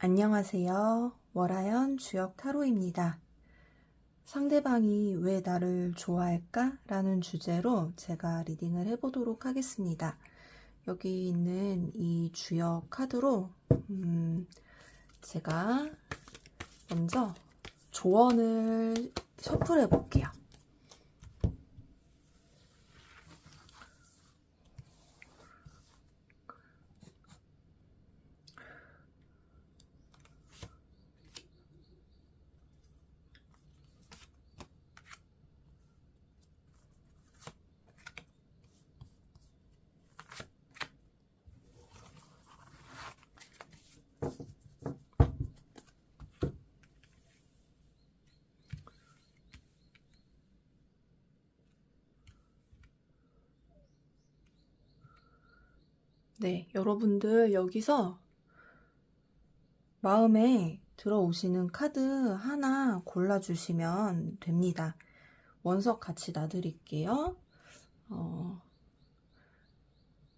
안녕하세요. 월화연 주역 타로입니다. 상대방이 왜 나를 좋아할까? 라는 주제로 제가 리딩을 해보도록 하겠습니다. 여기 있는 이 주역 카드로 제가 먼저 조언을 셔플해 볼게요. 네, 여러분들 여기서 마음에 들어오시는 카드 하나 골라주시면 됩니다. 원석 같이 놔드릴게요.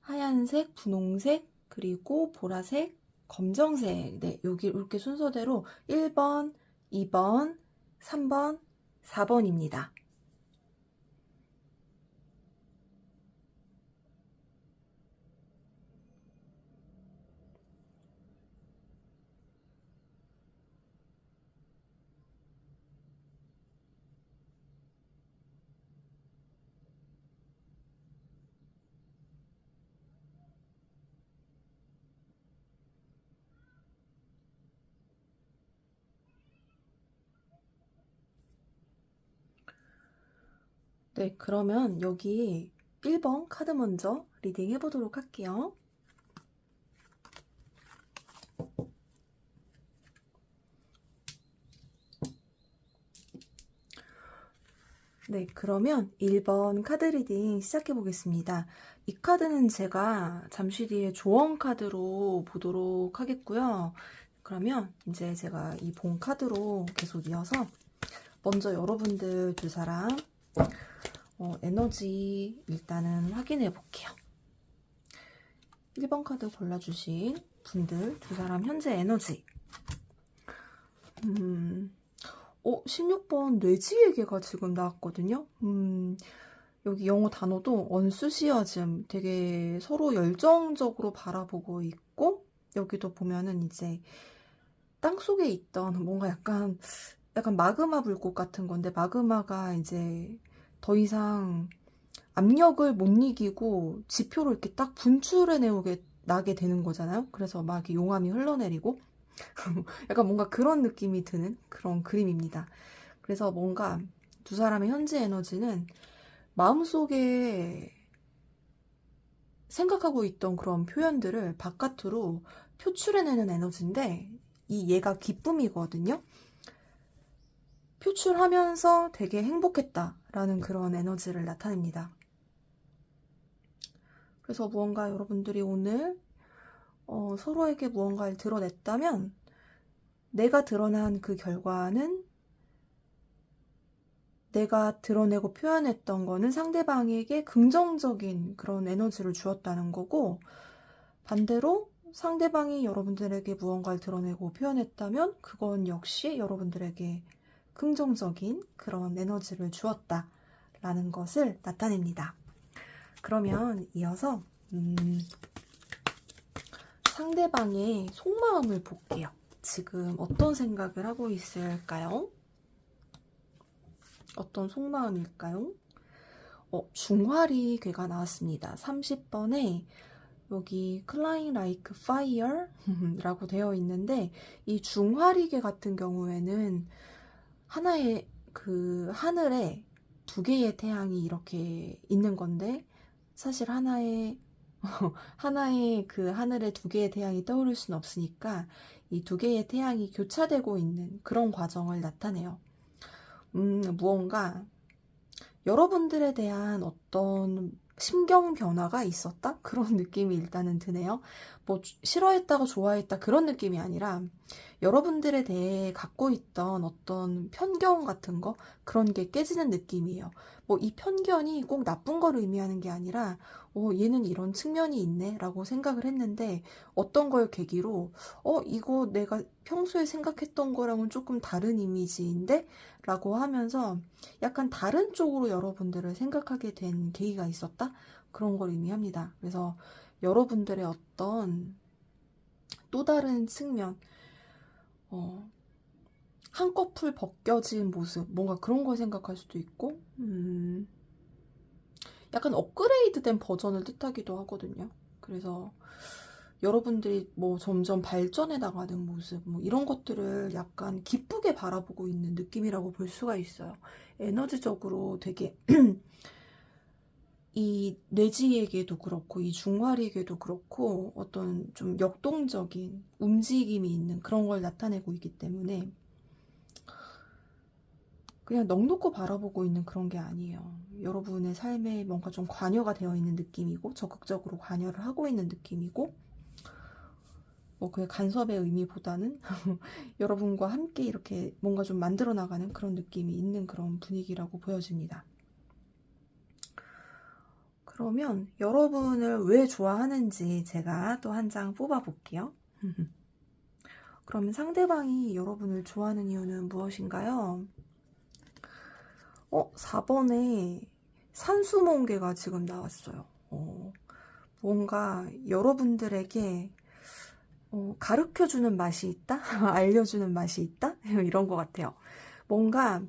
하얀색, 분홍색, 그리고 보라색, 검정색. 네, 여기 이렇게 순서대로 1번, 2번, 3번, 4번입니다. 네, 그러면 여기 1번 카드 먼저 리딩 해보도록 할게요. 네, 그러면 1번 카드 리딩 시작해 보겠습니다. 이 카드는 제가 잠시 뒤에 조언 카드로 보도록 하겠고요. 그러면 이제 제가 이 본 카드로 계속 이어서 먼저 여러분들 두 사람 에너지 일단은 확인해 볼게요. 1번 카드 골라주신 분들 두 사람 현재 에너지 16번 뇌지에게가 지금 나왔거든요. 여기 영어 단어도 언수시어즘 되게 서로 열정적으로 바라보고 있고, 여기도 보면은 이제 땅속에 있던 뭔가 약간 마그마 불꽃 같은 건데, 마그마가 이제 더 이상 압력을 못 이기고 지표로 이렇게 딱 나게 되는 거잖아요. 그래서 막 이렇게 용암이 흘러내리고 약간 뭔가 그런 느낌이 드는 그런 그림입니다. 그래서 뭔가 두 사람의 현재 에너지는 마음속에 생각하고 있던 그런 표현들을 바깥으로 표출해내는 에너지인데, 얘가 기쁨이거든요. 표출하면서 되게 행복했다라는 그런 에너지를 나타냅니다. 그래서 무언가 여러분들이 오늘 서로에게 무언가를 드러냈다면, 내가 드러난 그 결과는 내가 드러내고 표현했던 거는 상대방에게 긍정적인 그런 에너지를 주었다는 거고, 반대로 상대방이 여러분들에게 무언가를 드러내고 표현했다면 그건 역시 여러분들에게 긍정적인 그런 에너지를 주었다라는 것을 나타냅니다. 그러면 이어서 상대방의 속마음을 볼게요. 지금 어떤 생각을 하고 있을까요? 어떤 속마음일까요? 중화리 괴가 나왔습니다. 30번에 여기 Climb Like Fire 라고 되어 있는데, 이 중화리괴 같은 경우에는 하나의 그 하늘에 두 개의 태양이 이렇게 있는 건데, 사실 하나의 그 하늘에 두 개의 태양이 떠오를 수는 없으니까 이 두 개의 태양이 교차되고 있는 그런 과정을 나타내요. 무언가 여러분들에 대한 어떤 심경 변화가 있었다? 그런 느낌이 일단은 드네요. 뭐 싫어했다가 좋아했다 그런 느낌이 아니라 여러분들에 대해 갖고 있던 어떤 편견 같은 거 그런 게 깨지는 느낌이에요. 뭐 이 편견이 꼭 나쁜 걸 의미하는 게 아니라 얘는 이런 측면이 있네 라고 생각을 했는데 어떤 걸 계기로 이거 내가 평소에 생각했던 거랑은 조금 다른 이미지인데 라고 하면서 약간 다른 쪽으로 여러분들을 생각하게 된 계기가 있었다? 그런 걸 의미합니다. 그래서 여러분들의 어떤 또 다른 측면, 한꺼풀 벗겨진 모습, 뭔가 그런 걸 생각할 수도 있고, 약간 업그레이드된 버전을 뜻하기도 하거든요. 그래서 여러분들이 뭐 점점 발전해 나가는 모습, 뭐 이런 것들을 약간 기쁘게 바라보고 있는 느낌이라고 볼 수가 있어요. 에너지적으로 되게 이 뇌지에게도 그렇고 이 중화리에게도 그렇고 어떤 좀 역동적인 움직임이 있는 그런 걸 나타내고 있기 때문에 그냥 넋놓고 바라보고 있는 그런 게 아니에요. 여러분의 삶에 뭔가 좀 관여가 되어 있는 느낌이고 적극적으로 관여를 하고 있는 느낌이고 뭐 그 간섭의 의미보다는 여러분과 함께 이렇게 뭔가 좀 만들어 나가는 그런 느낌이 있는 그런 분위기라고 보여집니다. 그러면 여러분을 왜 좋아하는지 제가 또 한 장 뽑아 볼게요. 그러면 상대방이 여러분을 좋아하는 이유는 무엇인가요? 4번에 산수몽계가 지금 나왔어요. 뭔가 여러분들에게 가르쳐주는 맛이 있다? 알려주는 맛이 있다? 이런 것 같아요. 뭔가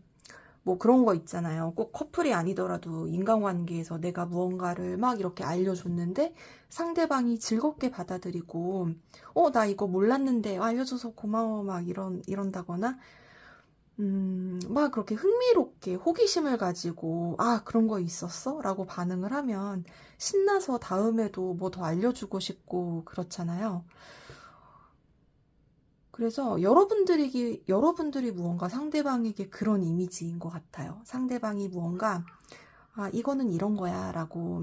뭐 그런 거 있잖아요. 꼭 커플이 아니더라도 인간관계에서 내가 무언가를 막 이렇게 알려줬는데 상대방이 즐겁게 받아들이고 나 이거 몰랐는데 알려줘서 고마워 막 이런다거나 막 그렇게 흥미롭게 호기심을 가지고 그런 거 있었어? 라고 반응을 하면 신나서 다음에도 뭐 더 알려주고 싶고 그렇잖아요. 그래서 여러분들이 무언가 상대방에게 그런 이미지인 것 같아요. 상대방이 무언가, 이거는 이런 거야 라고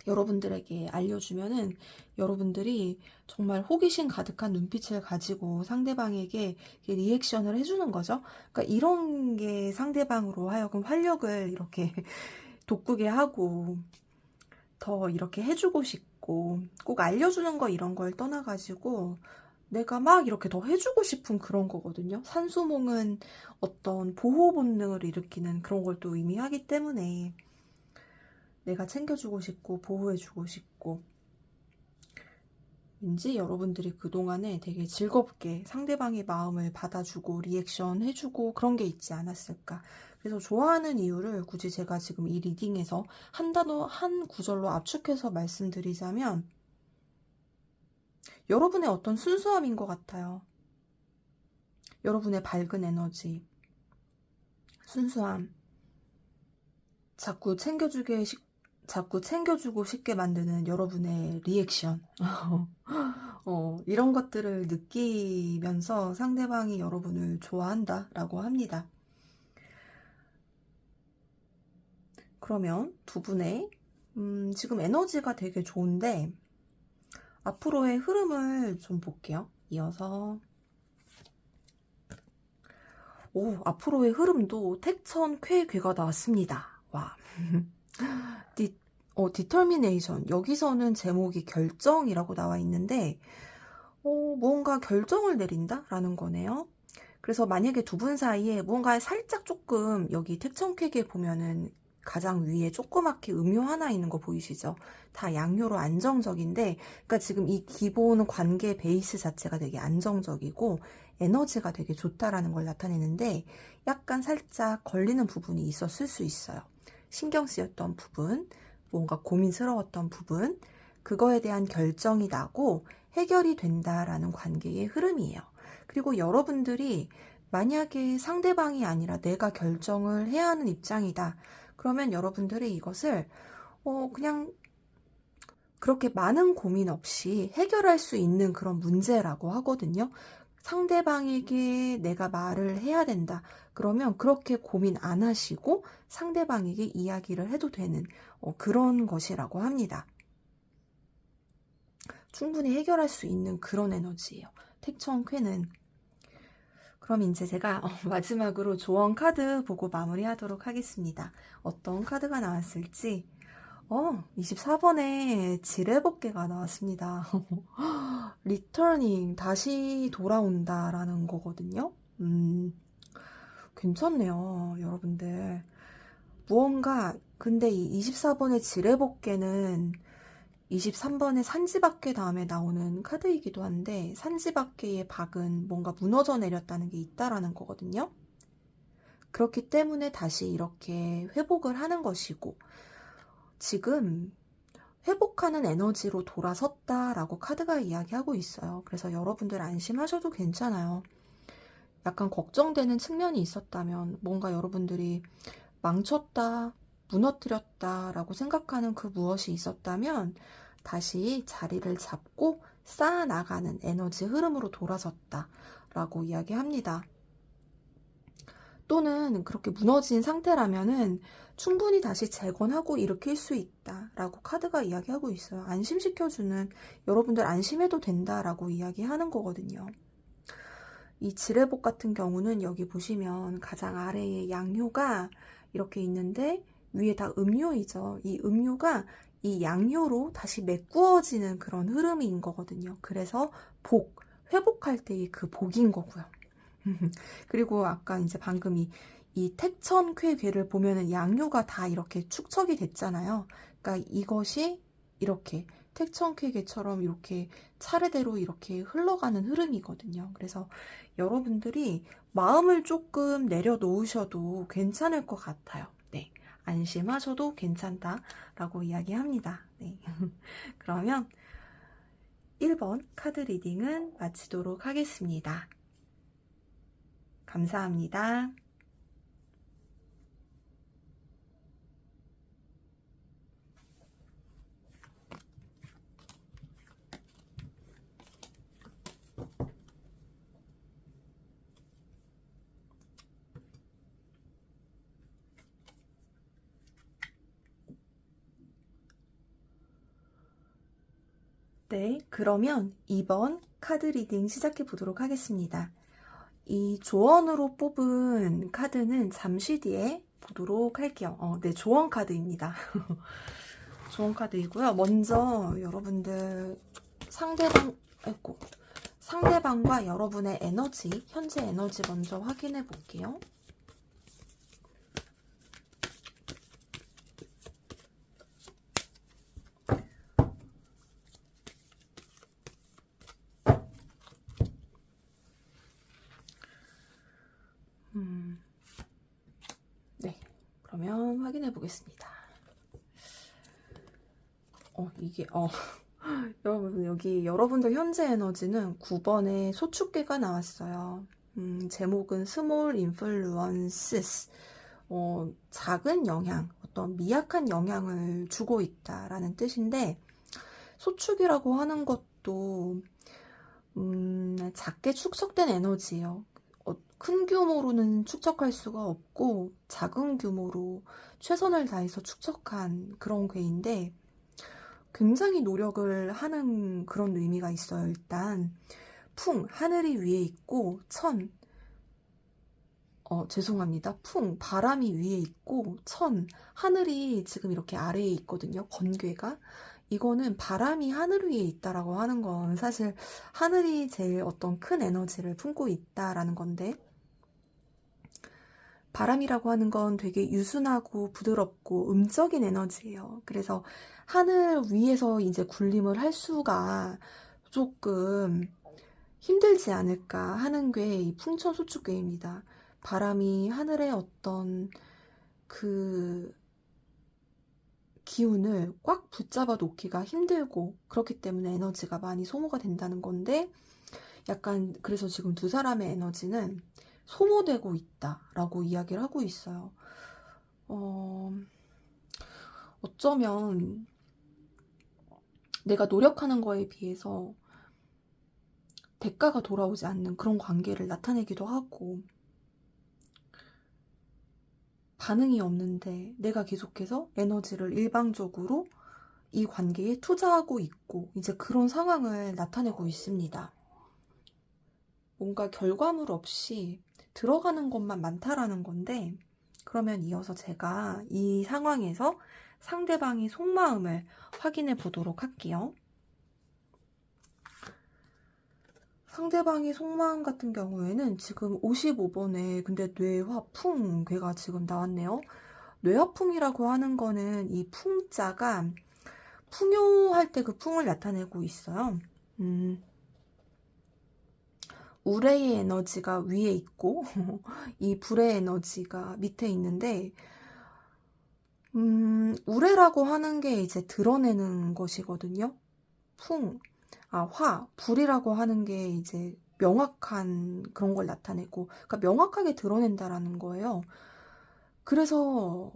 여러분들에게 알려주면은 여러분들이 정말 호기심 가득한 눈빛을 가지고 상대방에게 리액션을 해주는 거죠. 그러니까 이런 게 상대방으로 하여금 활력을 이렇게 돋구게 하고 더 이렇게 해주고 싶고 꼭 알려주는 거 이런 걸 떠나가지고 내가 막 이렇게 더 해주고 싶은 그런 거거든요. 산수몽은 어떤 보호 본능을 일으키는 그런 걸 또 의미하기 때문에 내가 챙겨주고 싶고 보호해주고 싶고 왠지 여러분들이 그동안에 되게 즐겁게 상대방의 마음을 받아주고 리액션 해주고 그런 게 있지 않았을까. 그래서 좋아하는 이유를 굳이 제가 지금 이 리딩에서 한 단어, 한 구절로 압축해서 말씀드리자면 여러분의 어떤 순수함인 것 같아요. 여러분의 밝은 에너지, 순수함, 자꾸 챙겨주고 싶게 만드는 여러분의 리액션. 이런 것들을 느끼면서 상대방이 여러분을 좋아한다라고 합니다. 그러면 두 분의 지금 에너지가 되게 좋은데 앞으로의 흐름을 좀 볼게요. 이어서 앞으로의 흐름도 택천쾌괴가 나왔습니다. 와. 디터미네이션. 여기서는 제목이 결정이라고 나와 있는데 무언가 결정을 내린다라는 거네요. 그래서 만약에 두 분 사이에 무언가 살짝 조금 여기 택천쾌계 보면은 가장 위에 조그맣게 음료 하나 있는 거 보이시죠? 다 양효로 안정적인데 그러니까 지금 이 기본 관계 베이스 자체가 되게 안정적이고 에너지가 되게 좋다라는 걸 나타내는데 약간 살짝 걸리는 부분이 있었을 수 있어요. 신경 쓰였던 부분, 뭔가 고민스러웠던 부분, 그거에 대한 결정이 나고 해결이 된다라는 관계의 흐름이에요. 그리고 여러분들이 만약에 상대방이 아니라 내가 결정을 해야 하는 입장이다. 그러면 여러분들이 이것을 그냥 그렇게 많은 고민 없이 해결할 수 있는 그런 문제라고 하거든요. 상대방에게 내가 말을 해야 된다. 그러면 그렇게 고민 안 하시고 상대방에게 이야기를 해도 되는 그런 것이라고 합니다. 충분히 해결할 수 있는 그런 에너지예요. 택천쾌는. 그럼 이제 제가 마지막으로 조언 카드 보고 마무리하도록 하겠습니다. 어떤 카드가 나왔을지. 24번에 지뢰번개가 나왔습니다. 리터닝, 다시 돌아온다 라는 거거든요. 괜찮네요, 여러분들. 무언가, 근데 이 24번의 지뢰번개는 23번의 산지밖에 다음에 나오는 카드이기도 한데, 산지밖에의 박은 뭔가 무너져 내렸다는 게 있다라는 거거든요. 그렇기 때문에 다시 이렇게 회복을 하는 것이고, 지금 회복하는 에너지로 돌아섰다라고 카드가 이야기하고 있어요. 그래서 여러분들 안심하셔도 괜찮아요. 약간 걱정되는 측면이 있었다면, 뭔가 여러분들이 망쳤다, 무너뜨렸다라고 생각하는 그 무엇이 있었다면 다시 자리를 잡고 쌓아나가는 에너지 흐름으로 돌아섰다라고 이야기합니다. 또는 그렇게 무너진 상태라면은 충분히 다시 재건하고 일으킬 수 있다라고 카드가 이야기하고 있어요. 안심시켜주는, 여러분들 안심해도 된다라고 이야기하는 거거든요. 이 지뢰복 같은 경우는 여기 보시면 가장 아래에 양효가 이렇게 있는데 위에 다 음료이죠. 이 음료가 이 양효로 다시 메꾸어지는 그런 흐름인 거거든요. 그래서 회복할 때의 그 복인 거고요. 그리고 아까 이제 방금 이 택천쾌괴를 보면은 양효가 다 이렇게 축적이 됐잖아요. 그러니까 이것이 이렇게 택천쾌괴처럼 이렇게 차례대로 이렇게 흘러가는 흐름이거든요. 그래서 여러분들이 마음을 조금 내려놓으셔도 괜찮을 것 같아요. 네. 안심하셔도 괜찮다라고 이야기합니다. 네. 그러면 1번 카드 리딩은 마치도록 하겠습니다. 감사합니다. 네, 그러면 2번 카드 리딩 시작해 보도록 하겠습니다. 이 조언으로 뽑은 카드는 잠시 뒤에 보도록 할게요. 네, 조언 카드입니다. 조언 카드이고요. 먼저 여러분들 상대방과 여러분의 에너지, 현재 에너지 먼저 확인해 볼게요. 네, 그러면 확인해 보겠습니다. 여러분, 여기 여러분들 현재 에너지는 9번에 소축계가 나왔어요. 제목은 스몰 인플루언스스, 작은 영향, 어떤 미약한 영향을 주고 있다라는 뜻인데, 소축이라고 하는 것도 작게 축적된 에너지예요. 큰 규모로는 축적할 수가 없고 작은 규모로 최선을 다해서 축적한 그런 괴인데, 굉장히 노력을 하는 그런 의미가 있어요. 일단 하늘이 위에 있고 죄송합니다. 바람이 위에 있고 하늘이 지금 이렇게 아래에 있거든요. 번개가. 이거는 바람이 하늘 위에 있다라고 하는 건 사실 하늘이 제일 어떤 큰 에너지를 품고 있다라는 건데, 바람이라고 하는 건 되게 유순하고 부드럽고 음적인 에너지예요. 그래서 하늘 위에서 이제 군림을 할 수가 조금 힘들지 않을까 하는 게 이 풍천소축괴입니다. 바람이 하늘의 어떤 그 기운을 꽉 붙잡아 놓기가 힘들고, 그렇기 때문에 에너지가 많이 소모가 된다는 건데, 약간 그래서 지금 두 사람의 에너지는 소모되고 있다라고 이야기를 하고 있어요. 어쩌면 내가 노력하는 거에 비해서 대가가 돌아오지 않는 그런 관계를 나타내기도 하고, 반응이 없는데 내가 계속해서 에너지를 일방적으로 이 관계에 투자하고 있고 이제 그런 상황을 나타내고 있습니다. 뭔가 결과물 없이 들어가는 것만 많다라는 건데, 그러면 이어서 제가 이 상황에서 상대방의 속마음을 확인해 보도록 할게요. 상대방의 속마음 같은 경우에는 지금 55번에 근데 뇌화풍 괴가 지금 나왔네요. 뇌화풍이라고 하는 거는 이 풍자가 풍요할 때 그 풍을 나타내고 있어요. 우레의 에너지가 위에 있고 이 불의 에너지가 밑에 있는데, 우레라고 하는 게 이제 드러내는 것이거든요. 불이라고 하는 게 이제 명확한 그런 걸 나타내고, 그러니까 명확하게 드러낸다라는 거예요. 그래서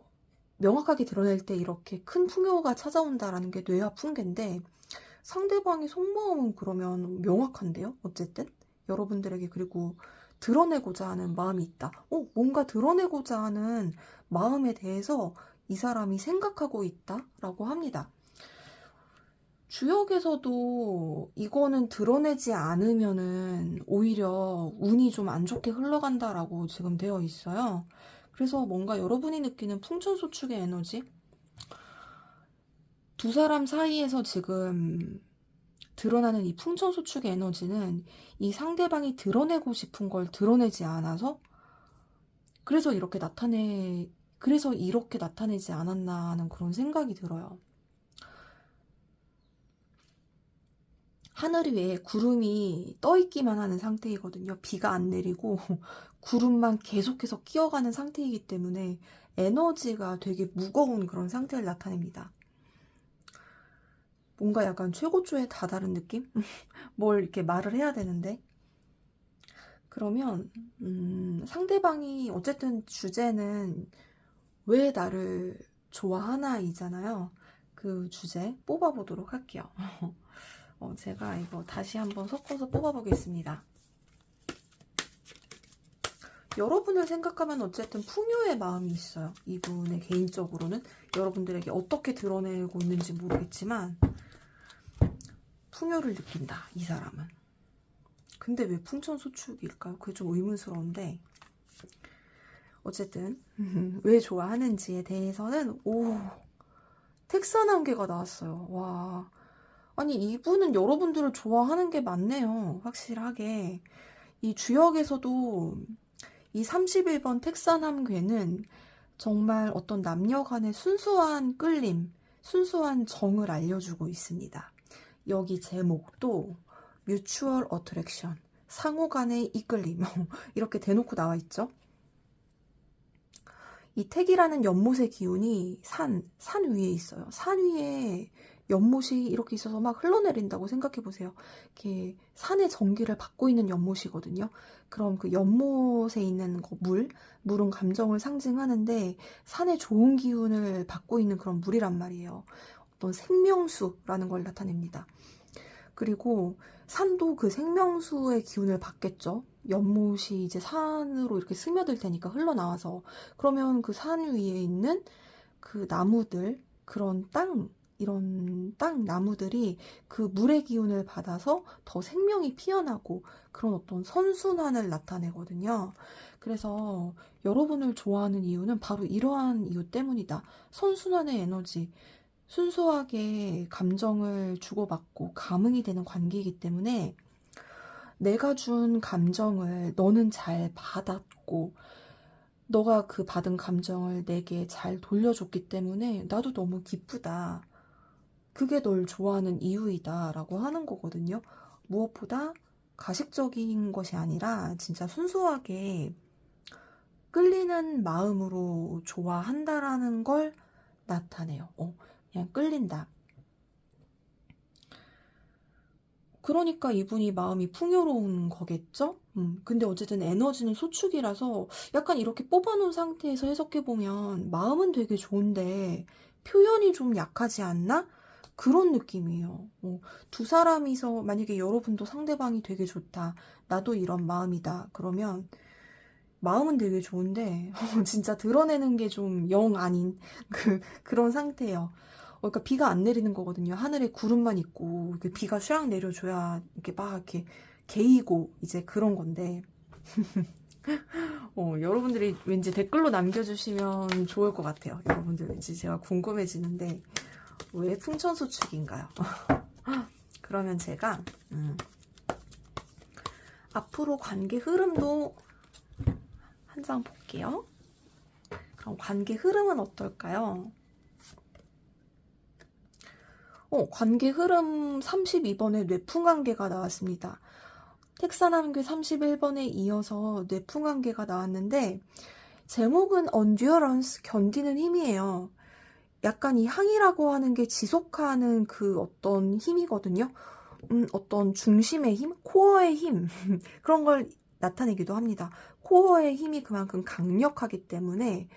명확하게 드러낼 때 이렇게 큰 풍요가 찾아온다라는 게 뇌화 풍계인데, 상대방의 속마음은 그러면 명확한데요? 어쨌든 여러분들에게 그리고 드러내고자 하는 마음이 있다. 뭔가 드러내고자 하는 마음에 대해서 이 사람이 생각하고 있다라고 합니다. 주역에서도 이거는 드러내지 않으면은 오히려 운이 좀 안 좋게 흘러간다라고 지금 되어 있어요. 그래서 뭔가 여러분이 느끼는 풍천소축의 에너지, 두 사람 사이에서 지금 드러나는 이 풍천소축의 에너지는 이 상대방이 드러내고 싶은 걸 드러내지 않아서 그래서 이렇게 나타내지 않았나 하는 그런 생각이 들어요. 하늘 위에 구름이 떠있기만 하는 상태이거든요. 비가 안 내리고 구름만 계속해서 끼어가는 상태이기 때문에 에너지가 되게 무거운 그런 상태를 나타냅니다. 뭔가 약간 최고조에 다다른 느낌? 뭘 이렇게 말을 해야 되는데. 그러면 상대방이 어쨌든 주제는 왜 나를 좋아하나 이잖아요. 그 주제 뽑아보도록 할게요. 제가 이거 다시 한번 섞어서 뽑아보겠습니다. 여러분을 생각하면 어쨌든 풍요의 마음이 있어요. 이분의 개인적으로는 여러분들에게 어떻게 드러내고 있는지 모르겠지만 풍요를 느낀다, 이 사람은. 근데 왜 풍천소축일까요? 그게 좀 의문스러운데 어쨌든 왜 좋아하는지에 대해서는 택사난개가 나왔어요. 와, 아니 이분은 여러분들을 좋아하는 게 맞네요. 확실하게. 이 주역에서도 이 31번 택사남괴는 정말 어떤 남녀 간의 순수한 끌림, 순수한 정을 알려주고 있습니다. 여기 제목도 뮤추얼 어트랙션, 상호 간의 이끌림 이렇게 대놓고 나와 있죠. 이 택이라는 연못의 기운이 산 위에 있어요. 산 위에 연못이 이렇게 있어서 막 흘러내린다고 생각해 보세요. 이렇게 산의 전기를 받고 있는 연못이거든요. 그럼 그 연못에 있는 물은 감정을 상징하는데 산의 좋은 기운을 받고 있는 그런 물이란 말이에요. 어떤 생명수라는 걸 나타냅니다. 그리고 산도 그 생명수의 기운을 받겠죠. 연못이 이제 산으로 이렇게 스며들 테니까 흘러나와서. 그러면 그 산 위에 있는 그 나무들, 이런 땅 나무들이 그 물의 기운을 받아서 더 생명이 피어나고 그런 어떤 선순환을 나타내거든요. 그래서 여러분을 좋아하는 이유는 바로 이러한 이유 때문이다. 선순환의 에너지, 순수하게 감정을 주고받고 감흥이 되는 관계이기 때문에 내가 준 감정을 너는 잘 받았고 너가 그 받은 감정을 내게 잘 돌려줬기 때문에 나도 너무 기쁘다. 그게 널 좋아하는 이유이다 라고 하는 거거든요. 무엇보다 가식적인 것이 아니라 진짜 순수하게 끌리는 마음으로 좋아한다라는 걸 나타내요. 그냥 끌린다. 그러니까 이분이 마음이 풍요로운 거겠죠? 근데 어쨌든 에너지는 소축이라서 약간 이렇게 뽑아놓은 상태에서 해석해보면 마음은 되게 좋은데 표현이 좀 약하지 않나? 그런 느낌이에요. 두 사람이서 만약에 여러분도 상대방이 되게 좋다. 나도 이런 마음이다. 그러면 마음은 되게 좋은데 진짜 드러내는 게 좀 영 아닌 그런 상태예요. 그러니까 비가 안 내리는 거거든요. 하늘에 구름만 있고 이렇게 비가 슈락 내려줘야 이렇게 막 이렇게 개이고 이제 그런 건데 여러분들이 왠지 댓글로 남겨주시면 좋을 것 같아요. 여러분들 왠지 제가 궁금해지는데 왜 풍천소축인가요? 그러면 제가 앞으로 관계 흐름도 한 장 볼게요. 그럼 관계 흐름은 어떨까요? 관계 흐름 32번에 뇌풍관계가 나왔습니다. 택사남규 31번에 이어서 뇌풍관계가 나왔는데 제목은 endurance, 견디는 힘이에요. 약간 이 항이라고 하는 게 지속하는 그 어떤 힘이거든요. 어떤 중심의 힘, 코어의 힘 그런 걸 나타내기도 합니다. 코어의 힘이 그만큼 강력하기 때문에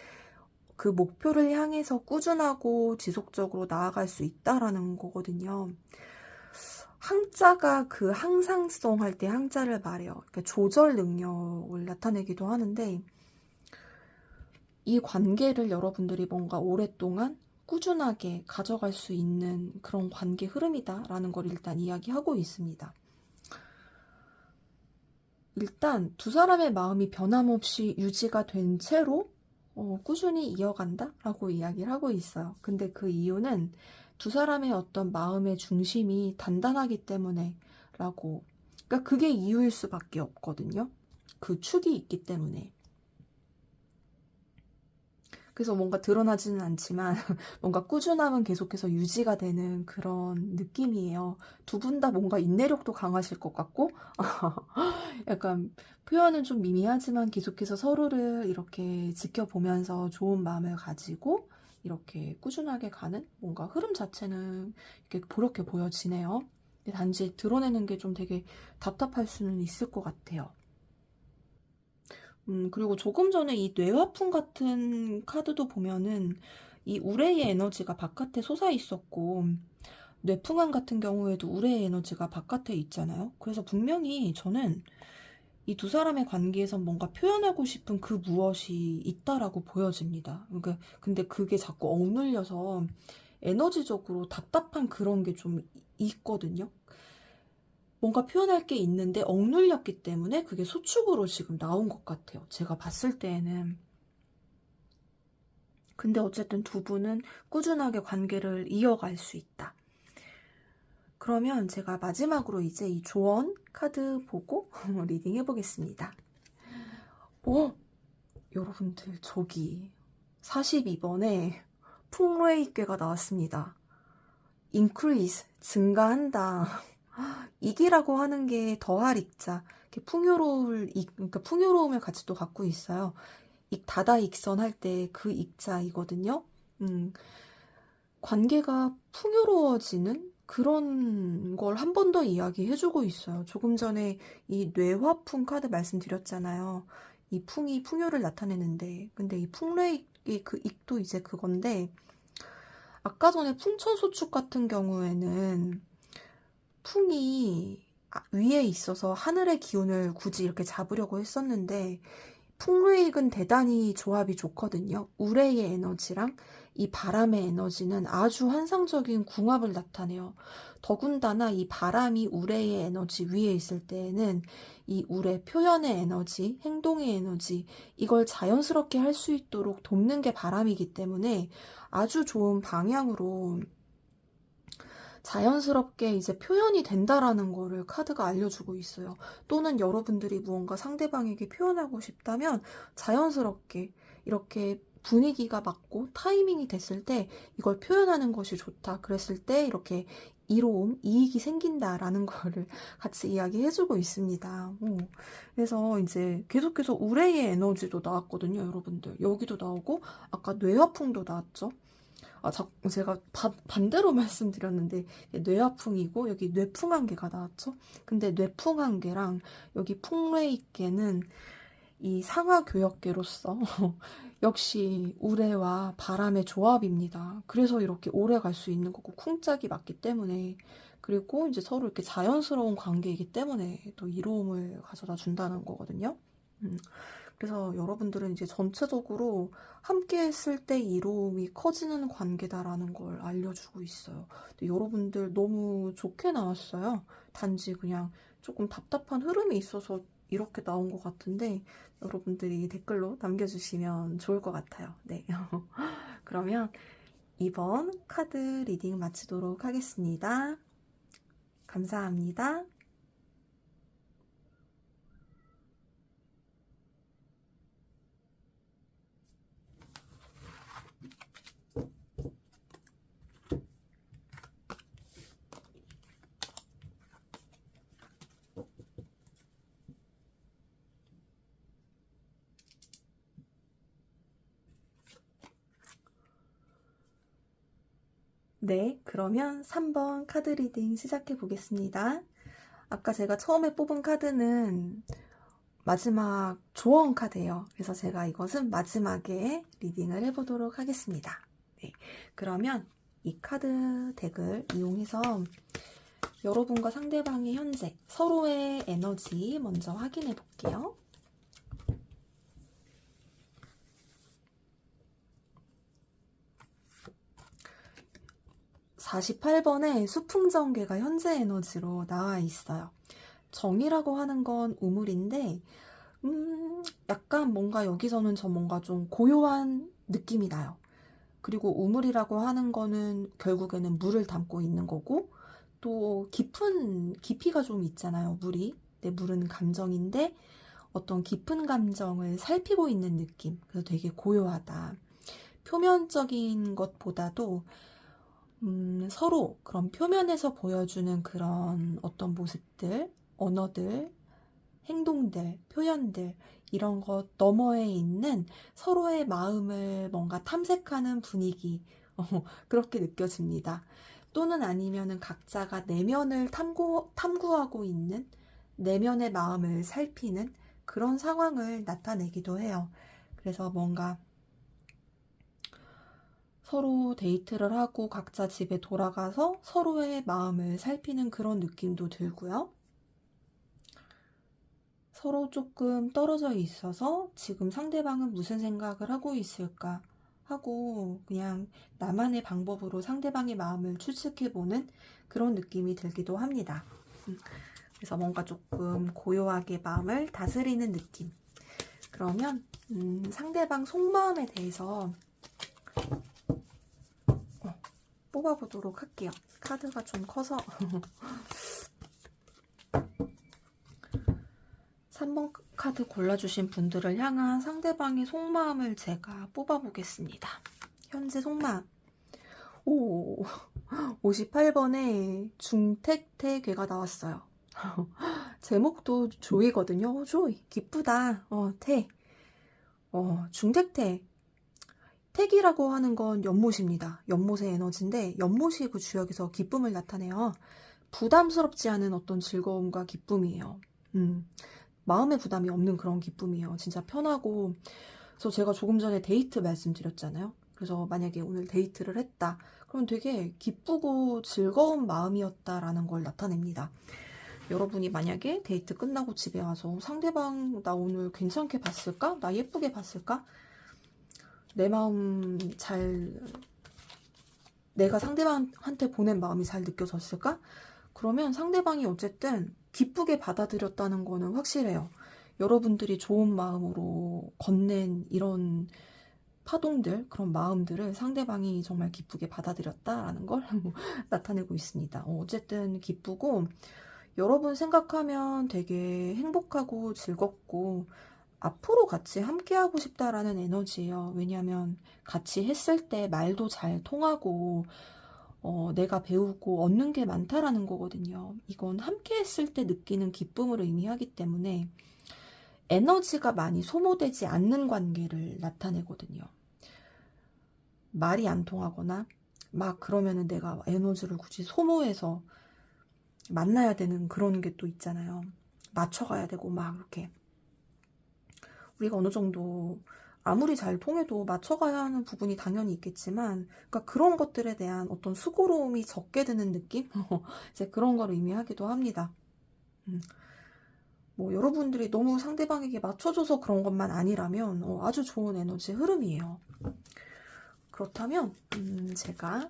그 목표를 향해서 꾸준하고 지속적으로 나아갈 수 있다라는 거거든요. 항자가 그 항상성 할 때 항자를 말해요. 그러니까 조절 능력을 나타내기도 하는데 이 관계를 여러분들이 뭔가 오랫동안 꾸준하게 가져갈 수 있는 그런 관계 흐름이다라는 걸 일단 이야기하고 있습니다. 일단 두 사람의 마음이 변함없이 유지가 된 채로 꾸준히 이어간다 라고 이야기를 하고 있어요. 근데 그 이유는 두 사람의 어떤 마음의 중심이 단단하기 때문에 라고, 그러니까 그게 이유일 수밖에 없거든요. 그 축이 있기 때문에. 그래서 뭔가 드러나지는 않지만 뭔가 꾸준함은 계속해서 유지가 되는 그런 느낌이에요. 두 분 다 뭔가 인내력도 강하실 것 같고 약간 표현은 좀 미미하지만 계속해서 서로를 이렇게 지켜보면서 좋은 마음을 가지고 이렇게 꾸준하게 가는 뭔가 흐름 자체는 이렇게 그렇게 보여지네요. 근데 단지 드러내는 게 좀 되게 답답할 수는 있을 것 같아요. 그리고 조금 전에 이 뇌화풍 같은 카드도 보면은 이 우레의 에너지가 바깥에 솟아 있었고, 뇌풍환 같은 경우에도 우레의 에너지가 바깥에 있잖아요. 그래서 분명히 저는 이 두 사람의 관계에선 뭔가 표현하고 싶은 그 무엇이 있다라고 보여집니다. 그러니까 근데 그게 자꾸 억눌려서 에너지적으로 답답한 그런 게 좀 있거든요. 뭔가 표현할 게 있는데 억눌렸기 때문에 그게 소축으로 지금 나온 것 같아요. 제가 봤을 때에는. 근데 어쨌든 두 분은 꾸준하게 관계를 이어갈 수 있다. 그러면 제가 마지막으로 이제 이 조언 카드 보고 리딩 해보겠습니다. 여러분들 저기 42번에 풍로의익괴가 나왔습니다. increase, 증가한다. 익이라고 하는 게 더할 익자, 그러니까 풍요로움을 같이 또 갖고 있어요. 다다익선 할 때 그 익자이거든요. 관계가 풍요로워지는 그런 걸 한 번 더 이야기해주고 있어요. 조금 전에 이 뇌화풍 카드 말씀드렸잖아요. 이 풍이 풍요를 나타내는데, 근데 이 풍래의 그 익도 이제 그건데, 아까 전에 풍천소축 같은 경우에는 풍이 위에 있어서 하늘의 기운을 굳이 이렇게 잡으려고 했었는데 풍루익은 대단히 조합이 좋거든요. 우레의 에너지랑 이 바람의 에너지는 아주 환상적인 궁합을 나타내요. 더군다나 이 바람이 우레의 에너지 위에 있을 때에는 이 우레 표현의 에너지, 행동의 에너지 이걸 자연스럽게 할 수 있도록 돕는 게 바람이기 때문에 아주 좋은 방향으로 자연스럽게 이제 표현이 된다라는 거를 카드가 알려주고 있어요. 또는 여러분들이 무언가 상대방에게 표현하고 싶다면 자연스럽게 이렇게 분위기가 맞고 타이밍이 됐을 때 이걸 표현하는 것이 좋다. 그랬을 때 이렇게 이로움, 이익이 생긴다라는 거를 같이 이야기해주고 있습니다. 그래서 이제 계속해서 우레의 에너지도 나왔거든요, 여러분들. 여기도 나오고 아까 뇌화풍도 나왔죠. 제가 반대로 말씀드렸는데 뇌화풍이고 여기 뇌풍한계가 나왔죠. 근데 뇌풍한계랑 여기 풍뢰익계는 이 상하교역계로서 역시 우레와 바람의 조합입니다. 그래서 이렇게 오래 갈 수 있는 거고 쿵짝이 맞기 때문에 그리고 이제 서로 이렇게 자연스러운 관계이기 때문에 또 이로움을 가져다 준다는 거거든요. 그래서 여러분들은 이제 전체적으로 함께 했을 때 이로움이 커지는 관계다라는 걸 알려주고 있어요. 근데 여러분들 너무 좋게 나왔어요. 단지 그냥 조금 답답한 흐름이 있어서 이렇게 나온 것 같은데 여러분들이 댓글로 남겨주시면 좋을 것 같아요. 네. 그러면 이번 카드 리딩 마치도록 하겠습니다. 감사합니다. 네, 그러면 3번 카드 리딩 시작해 보겠습니다. 아까 제가 처음에 뽑은 카드는 마지막 조언 카드예요. 그래서 제가 이것은 마지막에 리딩을 해보도록 하겠습니다. 네, 그러면 이 카드 덱을 이용해서 여러분과 상대방의 현재 서로의 에너지 먼저 확인해 볼게요. 48번에 수풍정계가 현재 에너지로 나와 있어요. 정이라고 하는 건 우물인데 약간 뭔가 여기서는 저 뭔가 좀 고요한 느낌이 나요. 그리고 우물이라고 하는 거는 결국에는 물을 담고 있는 거고 또 깊이가 좀 있잖아요, 물이. 네, 물은 감정인데 어떤 깊은 감정을 살피고 있는 느낌. 그래서 되게 고요하다. 표면적인 것보다도 서로 그런 표면에서 보여주는 그런 어떤 모습들, 언어들, 행동들, 표현들 이런 것 너머에 있는 서로의 마음을 뭔가 탐색하는 분위기 그렇게 느껴집니다. 또는 아니면은 각자가 내면을 탐구하고 있는 내면의 마음을 살피는 그런 상황을 나타내기도 해요. 그래서 뭔가 서로 데이트를 하고 각자 집에 돌아가서 서로의 마음을 살피는 그런 느낌도 들고요. 서로 조금 떨어져 있어서 지금 상대방은 무슨 생각을 하고 있을까 하고 그냥 나만의 방법으로 상대방의 마음을 추측해보는 그런 느낌이 들기도 합니다. 그래서 뭔가 조금 고요하게 마음을 다스리는 느낌. 그러면 상대방 속마음에 대해서 뽑아보도록 할게요. 카드가 좀 커서 3번 카드 골라주신 분들을 향한 상대방의 속마음을 제가 뽑아보겠습니다. 현재 속마음. 오, 58번에 중택태괴가 나왔어요. 제목도 조이거든요. 조이, 기쁘다. 태. 중택태. 택이라고 하는 건 연못입니다. 연못의 에너지인데 연못이 그 주역에서 기쁨을 나타내요. 부담스럽지 않은 어떤 즐거움과 기쁨이에요. 마음의 부담이 없는 그런 기쁨이에요. 진짜 편하고. 그래서 제가 조금 전에 데이트 말씀드렸잖아요. 그래서 만약에 오늘 데이트를 했다. 그럼 되게 기쁘고 즐거운 마음이었다라는 걸 나타냅니다. 여러분이 만약에 데이트 끝나고 집에 와서 상대방 나 오늘 괜찮게 봤을까? 나 예쁘게 봤을까? 내 마음 내가 상대방한테 보낸 마음이 잘 느껴졌을까? 그러면 상대방이 어쨌든 기쁘게 받아들였다는 거는 확실해요. 여러분들이 좋은 마음으로 건넨 이런 파동들, 그런 마음들을 상대방이 정말 기쁘게 받아들였다라는 걸 나타내고 있습니다. 어쨌든 기쁘고 여러분 생각하면 되게 행복하고 즐겁고 앞으로 같이 함께하고 싶다라는 에너지예요. 왜냐하면 같이 했을 때 말도 잘 통하고 내가 배우고 얻는 게 많다라는 거거든요. 이건 함께 했을 때 느끼는 기쁨을 의미하기 때문에 에너지가 많이 소모되지 않는 관계를 나타내거든요. 말이 안 통하거나 막 그러면은 내가 에너지를 굳이 소모해서 만나야 되는 그런 게 또 있잖아요. 맞춰가야 되고 막 이렇게 우리가 어느 정도 아무리 잘 통해도 맞춰가야 하는 부분이 당연히 있겠지만 그러니까 그런 것들에 대한 어떤 수고로움이 적게 드는 느낌? 이제 그런 걸 의미하기도 합니다. 뭐 여러분들이 너무 상대방에게 맞춰줘서 그런 것만 아니라면 아주 좋은 에너지 흐름이에요. 그렇다면 제가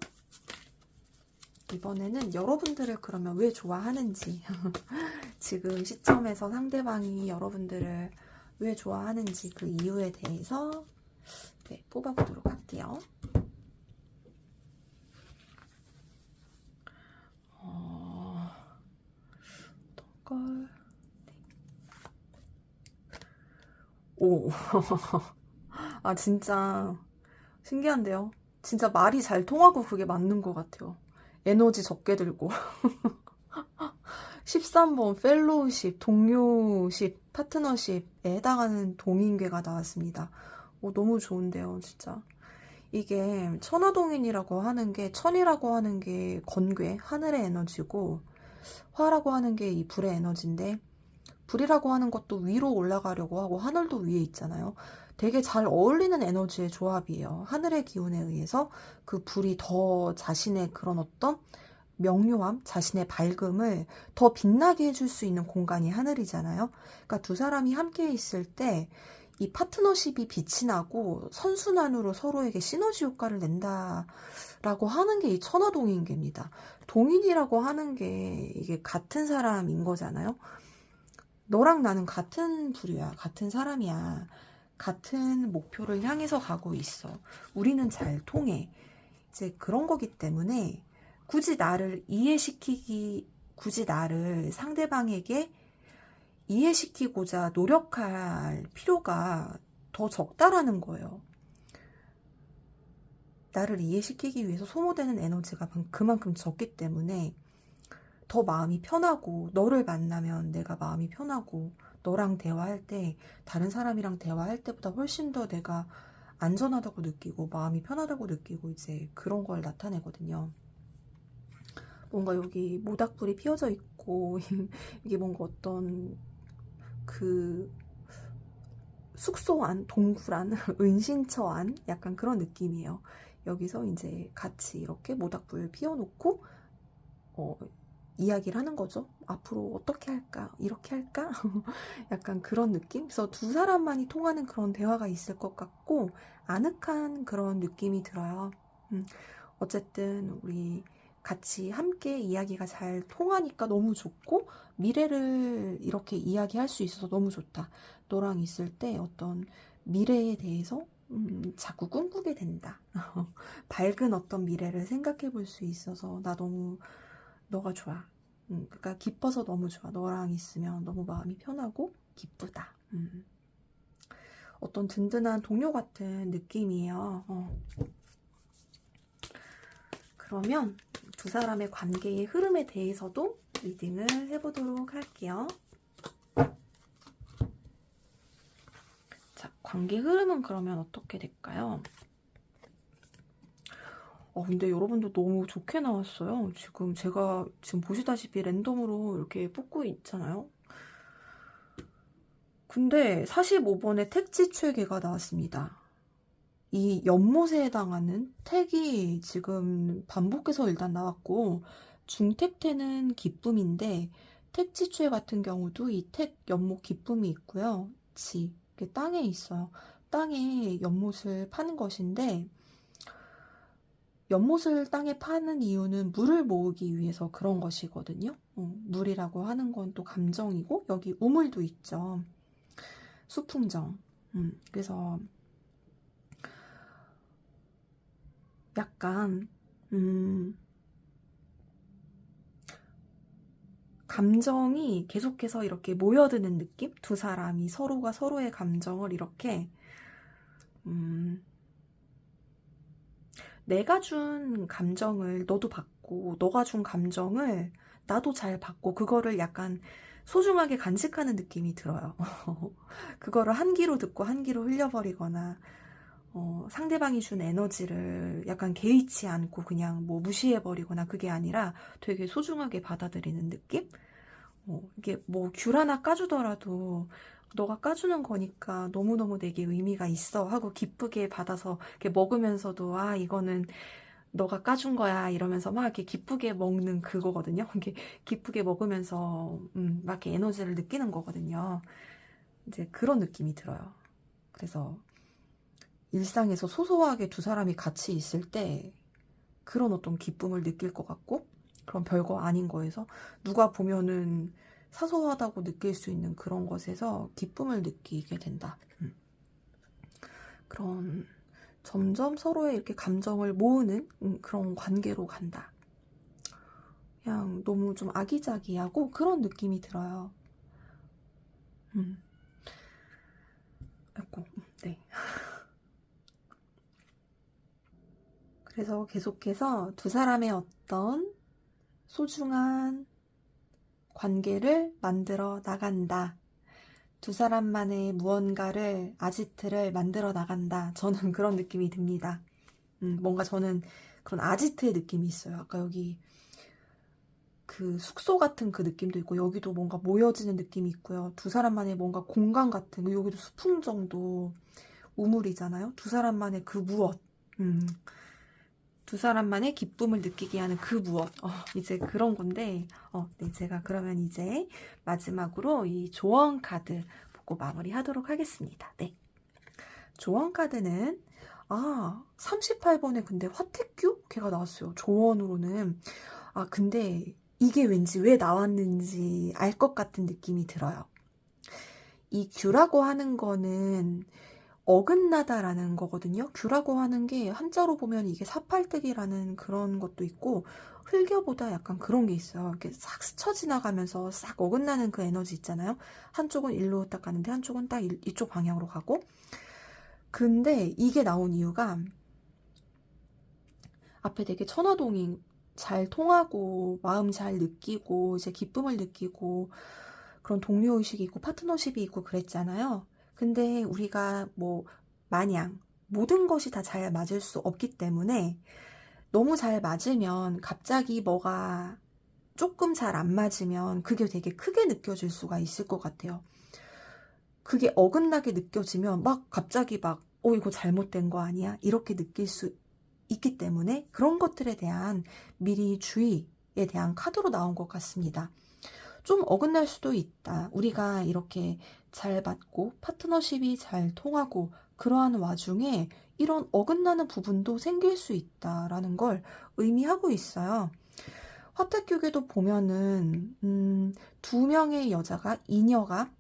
이번에는 여러분들을 그러면 왜 좋아하는지 지금 시점에서 상대방이 여러분들을 왜 좋아하는지 그 이유에 대해서 뽑아보도록 할게요. 어떤걸? 오, 아 진짜 신기한데요. 진짜 말이 잘 통하고 그게 맞는 것 같아요. 에너지 적게 들고 13번 펠로우십, 동료십, 파트너십에 해당하는 동인괴가 나왔습니다. 너무 좋은데요, 진짜. 이게 천하동인이라고 하는 게, 천이라고 하는 게 건괴, 하늘의 에너지고, 화라고 하는 게 이 불의 에너지인데, 불이라고 하는 것도 위로 올라가려고 하고 하늘도 위에 있잖아요. 되게 잘 어울리는 에너지의 조합이에요. 하늘의 기운에 의해서 그 불이 더 자신의 그런 어떤 명료함, 자신의 밝음을 더 빛나게 해줄 수 있는 공간이 하늘이잖아요. 그러니까 두 사람이 함께 있을 때 이 파트너십이 빛이 나고 선순환으로 서로에게 시너지 효과를 낸다라고 하는 게 이 천하동인계입니다. 동인이라고 하는 게 이게 같은 사람인 거잖아요. 너랑 나는 같은 부류야, 같은 사람이야. 같은 목표를 향해서 가고 있어. 우리는 잘 통해. 이제 그런 거기 때문에 굳이 나를 상대방에게 이해시키고자 노력할 필요가 더 적다라는 거예요. 나를 이해시키기 위해서 소모되는 에너지가 그만큼 적기 때문에 더 마음이 편하고, 너를 만나면 내가 마음이 편하고, 너랑 대화할 때 다른 사람이랑 대화할 때보다 훨씬 더 내가 안전하다고 느끼고 마음이 편하다고 느끼고 이제 그런 걸 나타내거든요. 뭔가 여기 모닥불이 피어져 있고 이게 뭔가 어떤 그 숙소 안, 동굴 안, 은신처 안 약간 그런 느낌이에요. 여기서 이제 같이 이렇게 모닥불 피워놓고 이야기를 하는 거죠. 앞으로 어떻게 할까? 이렇게 할까? 약간 그런 느낌? 그래서 두 사람만이 통하는 그런 대화가 있을 것 같고 아늑한 그런 느낌이 들어요. 어쨌든 우리 같이 함께 이야기가 잘 통하니까 너무 좋고 미래를 이렇게 이야기할 수 있어서 너무 좋다. 너랑 있을 때 어떤 미래에 대해서 자꾸 꿈꾸게 된다. 밝은 어떤 미래를 생각해 볼 수 있어서 나 너무 너가 좋아. 그러니까 기뻐서 너무 좋아. 너랑 있으면 너무 마음이 편하고 기쁘다. 어떤 든든한 동료 같은 느낌이에요. 그러면 두 사람의 관계의 흐름에 대해서도 리딩을 해보도록 할게요. 자, 관계 흐름은 그러면 어떻게 될까요? 근데 여러분도 너무 좋게 나왔어요. 제가 보시다시피 랜덤으로 이렇게 뽑고 있잖아요. 근데 45번에 택지최계가 나왔습니다. 이 연못에 해당하는 택이 지금 반복해서 일단 나왔고 중택태는 기쁨인데 택지최 같은 경우도 이 택 연못 기쁨이 있고요. 이게 땅에 있어요. 땅에 연못을 파는 것인데 연못을 땅에 파는 이유는 물을 모으기 위해서 그런 것이거든요. 물이라고 하는 건 또 감정이고 여기 우물도 있죠. 수풍정. 그래서 약간 감정이 계속해서 이렇게 모여드는 느낌? 두 사람이 서로가 서로의 감정을 이렇게 내가 준 감정을 너도 받고 너가 준 감정을 나도 잘 받고 그거를 약간 소중하게 간직하는 느낌이 들어요. 그거를 한 귀로 듣고 한 귀로 흘려버리거나 상대방이 준 에너지를 약간 개의치 않고 그냥 뭐 무시해버리거나 그게 아니라 되게 소중하게 받아들이는 느낌? 이게 뭐 귤 하나 까주더라도 너가 까주는 거니까 너무너무 내게 의미가 있어 하고 기쁘게 받아서 이렇게 먹으면서도 이거는 너가 까준 거야 이러면서 막 이렇게 기쁘게 먹는 그거거든요. 이렇게 기쁘게 먹으면서 막 이렇게 에너지를 느끼는 거거든요. 이제 그런 느낌이 들어요. 그래서 일상에서 소소하게 두 사람이 같이 있을 때 그런 어떤 기쁨을 느낄 것 같고, 그런 별거 아닌 거에서 누가 보면은 사소하다고 느낄 수 있는 그런 것에서 기쁨을 느끼게 된다. 그런 점점 서로의 이렇게 감정을 모으는 그런 관계로 간다. 그냥 너무 좀 아기자기하고 그런 느낌이 들어요. 아이고, 네. 그래서 계속해서 두 사람의 어떤 소중한 관계를 만들어 나간다. 두 사람만의 무언가를, 아지트를 만들어 나간다. 저는 그런 느낌이 듭니다. 뭔가 저는 그런 아지트의 느낌이 있어요. 아까 여기 그 숙소 같은 그 느낌도 있고, 여기도 뭔가 모여지는 느낌이 있고요. 두 사람만의 뭔가 공간 같은, 여기도 수풍 정도 우물이잖아요. 두 사람만의 그 무엇. 두 사람만의 기쁨을 느끼게 하는 그 무엇. 이제 그런 건데, 네, 제가 그러면 이제 마지막으로 이 조언 카드 보고 마무리하도록 하겠습니다. 네. 조언 카드는 38번에 근데 화태규? 걔가 나왔어요. 조언으로는. 근데 이게 왠지 왜 나왔는지 알 것 같은 느낌이 들어요. 이 규라고 하는 거는 어긋나다라는 거거든요. 규라고 하는 게 한자로 보면 이게 사팔뜨기라는 그런 것도 있고, 흘겨보다 약간 그런 게 있어요. 이렇게 싹 스쳐 지나가면서 싹 어긋나는 그 에너지 있잖아요. 한쪽은 일로 딱 가는데 한쪽은 딱 이쪽 방향으로 가고. 근데 이게 나온 이유가 앞에 되게 천화동이 잘 통하고 마음 잘 느끼고 이제 기쁨을 느끼고 그런 동료의식이 있고 파트너십이 있고 그랬잖아요. 근데 우리가 뭐 마냥 모든 것이 다 잘 맞을 수 없기 때문에 너무 잘 맞으면 갑자기 뭐가 조금 잘 안 맞으면 그게 되게 크게 느껴질 수가 있을 것 같아요. 그게 어긋나게 느껴지면 막 갑자기 막 이거 잘못된 거 아니야? 이렇게 느낄 수 있기 때문에 그런 것들에 대한 미리 주의에 대한 카드로 나온 것 같습니다. 좀 어긋날 수도 있다. 우리가 이렇게 잘 맞고 파트너십이 잘 통하고 그러한 와중에 이런 어긋나는 부분도 생길 수 있다라는 걸 의미하고 있어요. 화태교계도 보면은 두 명의 여자가 이녀가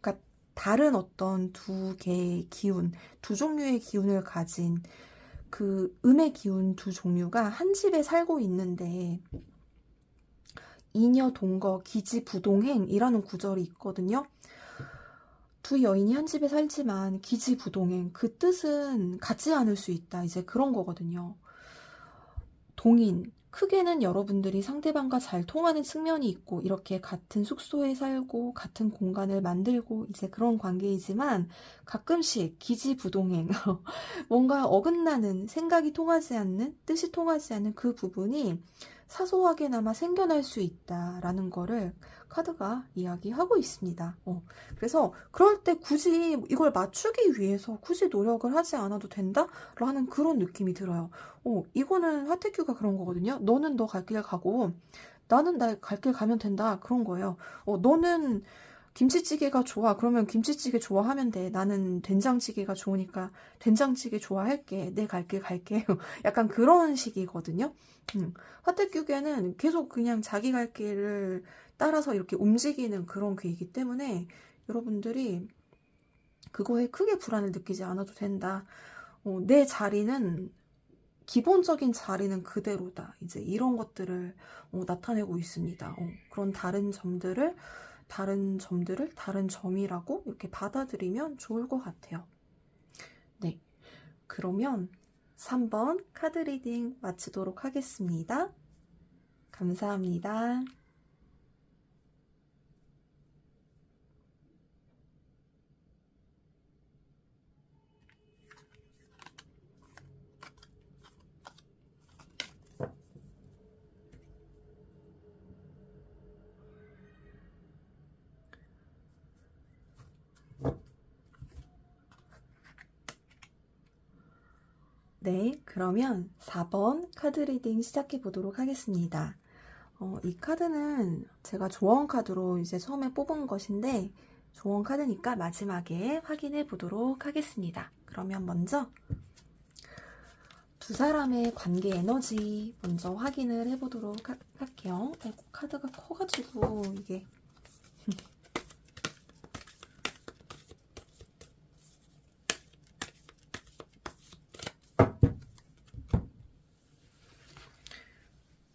그러니까 다른 어떤 두 개의 기운, 두 종류의 기운을 가진 그 음의 기운 두 종류가 한 집에 살고 있는데 이녀 동거 기지부동행이라는 구절이 있거든요. 두 여인이 한 집에 살지만 기지부동행 그 뜻은 같지 않을 수 있다. 이제 그런 거거든요. 동인 크게는 여러분들이 상대방과 잘 통하는 측면이 있고 이렇게 같은 숙소에 살고 같은 공간을 만들고 이제 그런 관계이지만 가끔씩 기지부동행 뭔가 어긋나는 생각이 통하지 않는 뜻이 통하지 않는 그 부분이 사소하게나마 생겨날 수 있다라는 거를 카드가 이야기하고 있습니다. 그래서 그럴 때 굳이 이걸 맞추기 위해서 굳이 노력을 하지 않아도 된다라는 그런 느낌이 들어요. 이거는 하태규가 그런 거거든요. 너는 너 갈 길 가고 나는 나 갈 길 가면 된다. 그런 거예요. 너는 김치찌개가 좋아. 그러면 김치찌개 좋아하면 돼. 나는 된장찌개가 좋으니까 된장찌개 좋아할게. 내 갈 길 갈게. 약간 그런 식이거든요. 화태규계는 계속 그냥 자기 갈 길을 따라서 이렇게 움직이는 그런 괴이기 때문에 여러분들이 그거에 크게 불안을 느끼지 않아도 된다. 내 자리는 기본적인 자리는 그대로다. 이제 이런 것들을 나타내고 있습니다. 그런 다른 점들을 다른 점이라고 이렇게 받아들이면 좋을 것 같아요. 네. 그러면 3번 카드 리딩 마치도록 하겠습니다. 감사합니다. 네, 그러면 4번 카드 리딩 시작해 보도록 하겠습니다. 이 카드는 제가 조언 카드로 이제 처음에 뽑은 것인데, 조언 카드니까 마지막에 확인해 보도록 하겠습니다. 그러면 먼저 두 사람의 관계 에너지 먼저 확인을 해 보도록 할게요. 아이고, 카드가 커가지고 이게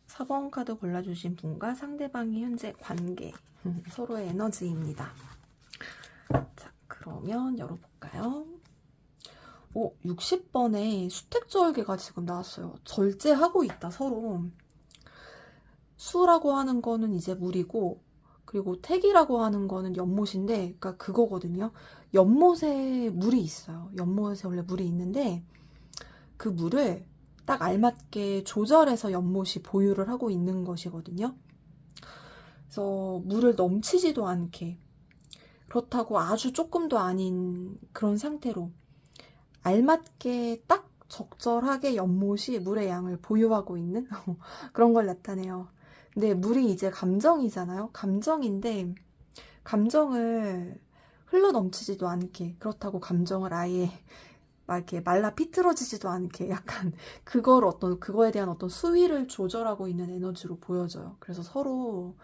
4번 카드 골라주신 분과 상대방의 현재 관계, 서로의 에너지입니다. 자, 그러면 열어볼까요? 60번에 수택절개가 지금 나왔어요. 절제하고 있다, 서로. 수라고 하는 거는 이제 물이고, 그리고 택이라고 하는 거는 연못인데, 그러니까 그거거든요. 연못에 물이 있어요. 연못에 원래 물이 있는데, 그 물을 딱 알맞게 조절해서 연못이 보유를 하고 있는 것이거든요. 그래서 물을 넘치지도 않게, 그렇다고 아주 조금도 아닌 그런 상태로 알맞게 딱 적절하게 연못이 물의 양을 보유하고 있는 그런 걸 나타내요. 근데 물이 이제 감정이잖아요. 감정인데 감정을 흘러 넘치지도 않게, 그렇다고 감정을 아예 막 이렇게 말라 비틀어지지도 않게 약간 그거에 대한 어떤 수위를 조절하고 있는 에너지로 보여져요. 그래서 서로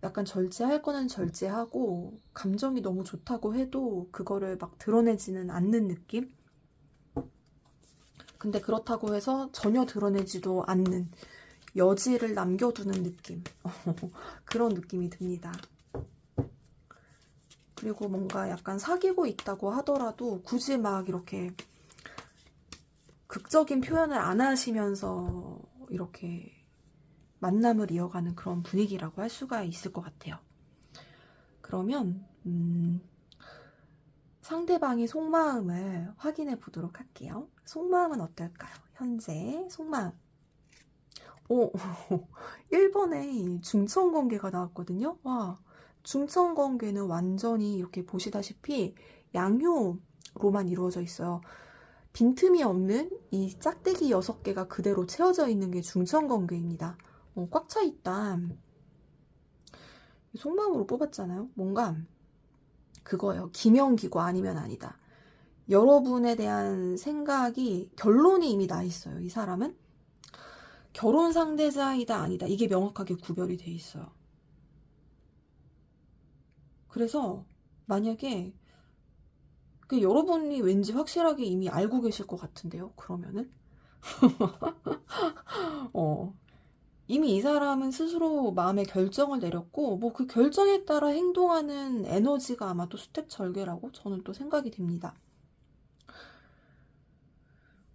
약간 절제할 거는 절제하고, 감정이 너무 좋다고 해도 그거를 막 드러내지는 않는 느낌? 근데 그렇다고 해서 전혀 드러내지도 않는, 여지를 남겨두는 느낌. 그런 느낌이 듭니다. 그리고 뭔가 약간 사귀고 있다고 하더라도 굳이 막 이렇게 극적인 표현을 안 하시면서 이렇게 만남을 이어가는 그런 분위기라고 할 수가 있을 것 같아요. 그러면 상대방의 속마음을 확인해 보도록 할게요. 속마음은 어떨까요? 현재 속마음. 1번에 중천관계가 나왔거든요. 와, 중천관계는 완전히 이렇게 보시다시피 양효로만 이루어져 있어요. 빈틈이 없는 이 짝대기 6개가 그대로 채워져 있는 게 중천관계입니다. 꽉 차 있다. 속마음으로 뽑았잖아요. 뭔가 그거예요. 기명기고 아니면 아니다. 여러분에 대한 생각이, 결론이 이미 나 있어요. 이 사람은 결혼 상대자이다 아니다, 이게 명확하게 구별이 돼 있어요. 그래서 만약에 여러분이 왠지 확실하게 이미 알고 계실 것 같은데요. 그러면은 이미 이 사람은 스스로 마음의 결정을 내렸고, 뭐 그 결정에 따라 행동하는 에너지가 아마 또 수택절개라고 저는 또 생각이 됩니다.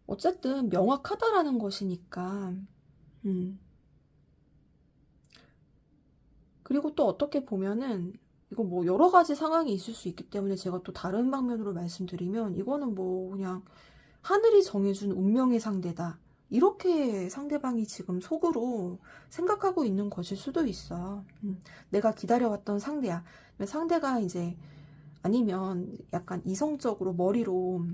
어쨌든 명확하다라는 것이니까. 그리고 또 어떻게 보면은 이거 뭐 여러 가지 상황이 있을 수 있기 때문에 제가 또 다른 방면으로 말씀드리면, 이거는 뭐 그냥 하늘이 정해준 운명의 상대다, 이렇게 상대방이 지금 속으로 생각하고 있는 것일 수도 있어요. 내가 기다려왔던 상대야. 상대가 이제, 아니면 약간 이성적으로 머리로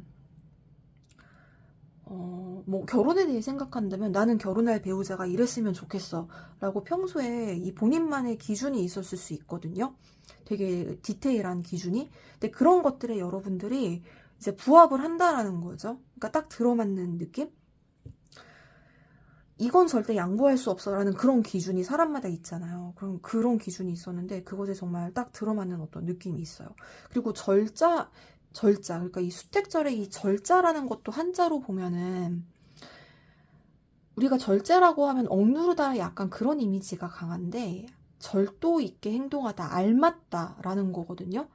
뭐 결혼에 대해 생각한다면, 나는 결혼할 배우자가 이랬으면 좋겠어 라고 평소에 이 본인만의 기준이 있었을 수 있거든요. 되게 디테일한 기준이. 근데 그런 것들에 여러분들이 이제 부합을 한다라는 거죠. 그러니까 딱 들어맞는 느낌? 이건 절대 양보할 수 없어 라는 그런 기준이 사람마다 있잖아요. 그런 기준이 있었는데 그것에 정말 딱 들어맞는 어떤 느낌이 있어요. 그리고 절자, 그러니까 이 수택절의 이 절자라는 것도 한자로 보면은, 우리가 절제라고 하면 억누르다, 약간 그런 이미지가 강한데, 절도 있게 행동하다, 알맞다 라는 거거든요.